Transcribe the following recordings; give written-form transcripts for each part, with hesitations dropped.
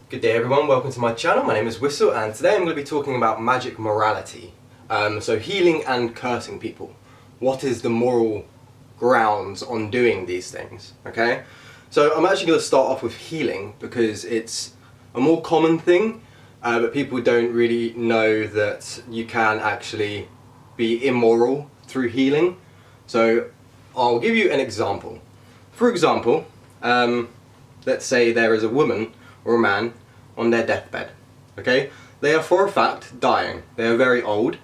Good day everyone, welcome to my channel. My name is Wysol and today I'm going to be talking about magic morality. So healing and cursing people. What is the moral grounds on doing these things? Okay? So I'm actually going to start off with healing because it's a more common thing, but people don't really know that you can actually be immoral through healing. So I'll give you an example. For example, let's say there is a woman or a man on their deathbed, okay? They are for a fact dying, they are very old,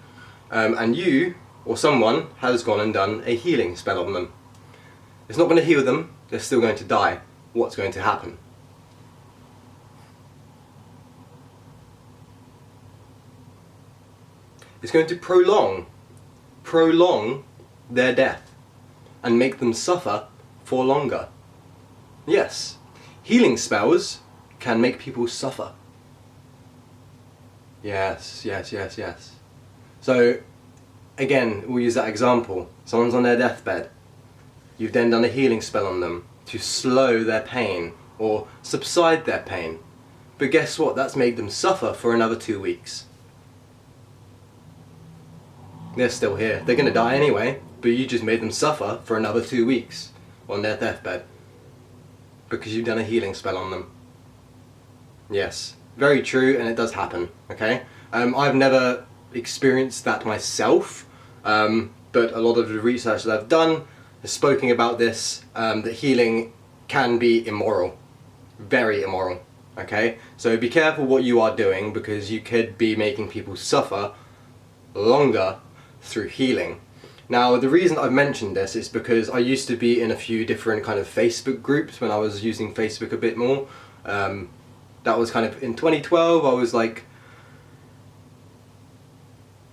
and you or someone has gone and done a healing spell on them. It's not going to heal them, they're still going to die. What's going to happen? It's going to prolong their death and make them suffer for longer. Yes, healing spells can make people suffer. Yes. So, again, we'll use that example. Someone's on their deathbed. You've then done a healing spell on them to slow their pain or subside their pain. But guess what? That's made them suffer for another 2 weeks. They're still here. They're going to die anyway, but you just made them suffer for another 2 weeks on their deathbed because you've done a healing spell on them. Yes, very true, and it does happen, okay? I've never experienced that myself, but a lot of the research that I've done has spoken about this, that healing can be immoral, very immoral, okay? So be careful what you are doing because you could be making people suffer longer through healing. Now, the reason I've mentioned this is because I used to be in a few different kind of Facebook groups when I was using Facebook a bit more. That was kind of in 2012. I was like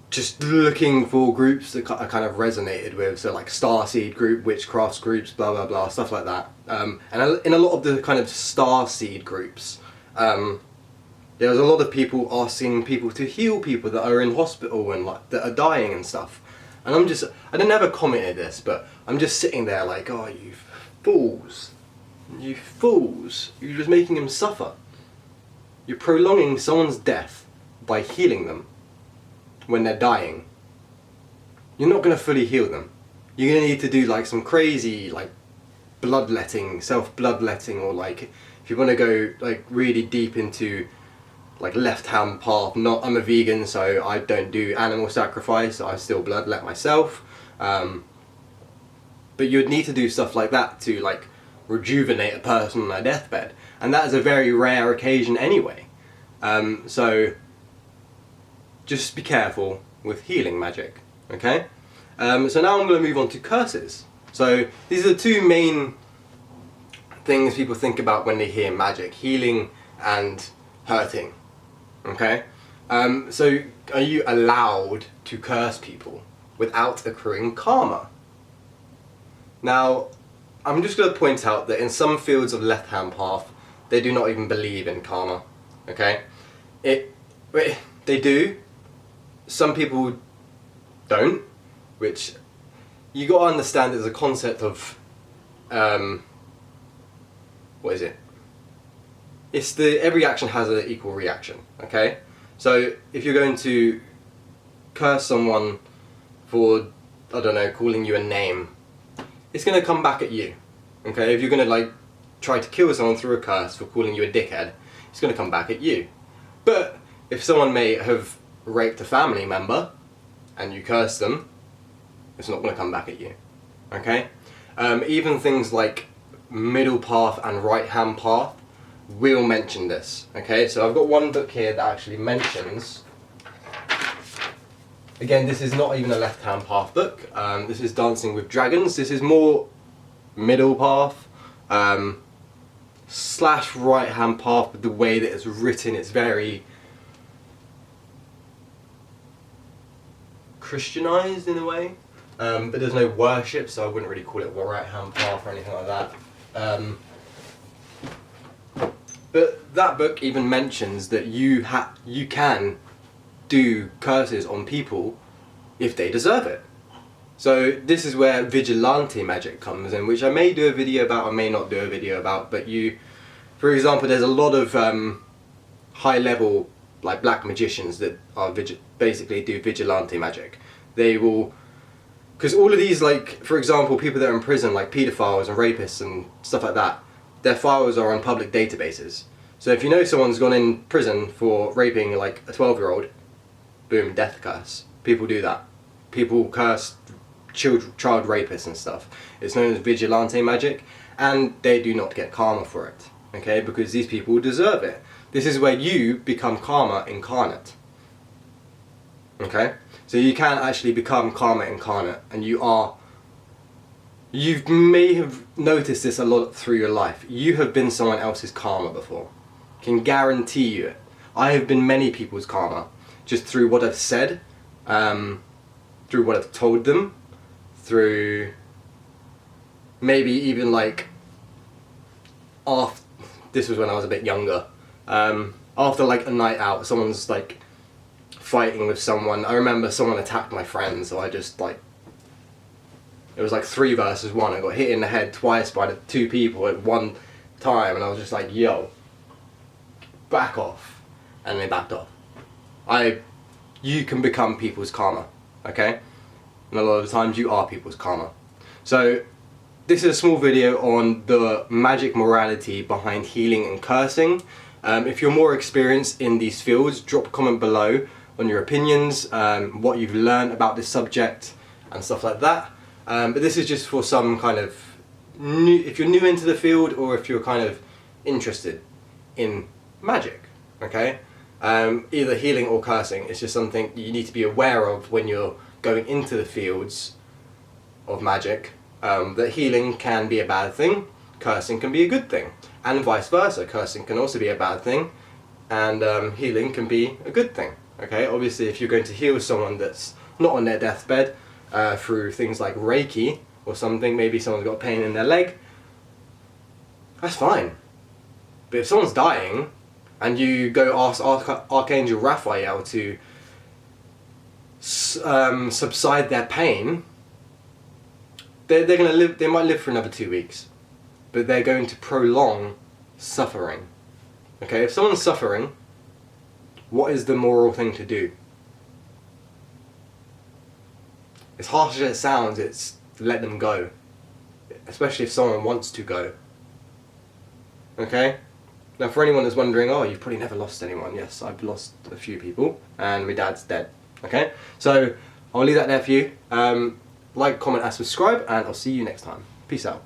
just looking for groups that I kind of resonated with, so like Starseed group, witchcraft groups, blah blah blah, stuff like that. And in a lot of the kind of Starseed groups, there was a lot of people asking people to heal people that are in hospital and like that are dying and stuff. And I never commented this, but I'm just sitting there like, oh, you fools, you're just making them suffer. You're prolonging someone's death by healing them when they're dying. You're not going to fully heal them. You're going to need to do like some crazy like bloodletting, self-bloodletting, or like if you want to go like really deep into like left-hand path. I'm a vegan, so I don't do animal sacrifice. I still bloodlet myself. But you'd need to do stuff like that to like rejuvenate a person on their deathbed. And that is a very rare occasion anyway. So just be careful with healing magic, okay? So now I'm going to move on to curses. So these are the two main things people think about when they hear magic: healing and hurting, okay? So are you allowed to curse people without accruing karma? Now, I'm just going to point out that in some fields of left-hand path, they do not even believe in karma, okay? They do. Some people don't, which you got to understand is a concept of, what is it? It's every action has an equal reaction, okay? So if you're going to curse someone for, I don't know, calling you a name, it's going to come back at you, okay? If you're going to like try to kill someone through a curse for calling you a dickhead, it's going to come back at you. But if someone may have raped a family member and you curse them, it's not going to come back at you, okay? Even things like middle path and right hand path will mention this, okay? So I've got one book here that actually mentions, again, this is not even a left hand path book, this is Dancing with Dragons. This is more middle path slash right hand path, but the way that it's written, it's very Christianized in a way, but there's no worship, so I wouldn't really call it right hand path or anything like that. But that book even mentions that you can do curses on people if they deserve it. So this is where vigilante magic comes in, which I may do a video about, I may not do a video about, but for example, there's a lot of high level like black magicians that are basically do vigilante magic. They will, because all of these, like for example, people that are in prison, like paedophiles and rapists and stuff like that, their files are on public databases. So if you know someone's gone in prison for raping like a 12-year-old, boom, death curse. People do that. People curse child rapists and stuff. It's known as vigilante magic, and they do not get karma for it. Okay, because these people deserve it. This is where you become karma incarnate. Okay, so you can actually become karma incarnate, and you may have noticed this a lot through your life. You have been someone else's karma before. Can guarantee you it. I have been many people's karma, just through what I've said, through what I've told them, through maybe even like after, this was when I was a bit younger, after like a night out, someone's like fighting with someone. I remember someone attacked my friend, so I just like, it was like 3 versus 1. I got hit in the head twice by the 2 people at one time, and I was just like, yo, back off. And they backed off. You can become people's karma, okay? And a lot of the times you are people's karma. So this is a small video on the magic morality behind healing and cursing. If you're more experienced in these fields, drop a comment below on your opinions, what you've learned about this subject and stuff like that. But this is just for some kind of new, if you're new into the field, or if you're kind of interested in magic, okay? Either healing or cursing. It's just something you need to be aware of when you're going into the fields of magic, that healing can be a bad thing, cursing can be a good thing, and vice versa. Cursing can also be a bad thing, and healing can be a good thing. Okay, obviously if you're going to heal someone that's not on their deathbed through things like Reiki or something, maybe someone's got pain in their leg, that's fine. But if someone's dying and you go ask Archangel Raphael to subside their pain, they're going to live. They might live for another 2 weeks, but they're going to prolong suffering. Okay, if someone's suffering, what is the moral thing to do? As harsh as it sounds, it's let them go, especially if someone wants to go. Okay. Now, for anyone that's wondering, oh, you've probably never lost anyone. Yes, I've lost a few people, and my dad's dead. Okay, so I'll leave that there for you. Like, comment, and subscribe, and I'll see you next time. Peace out.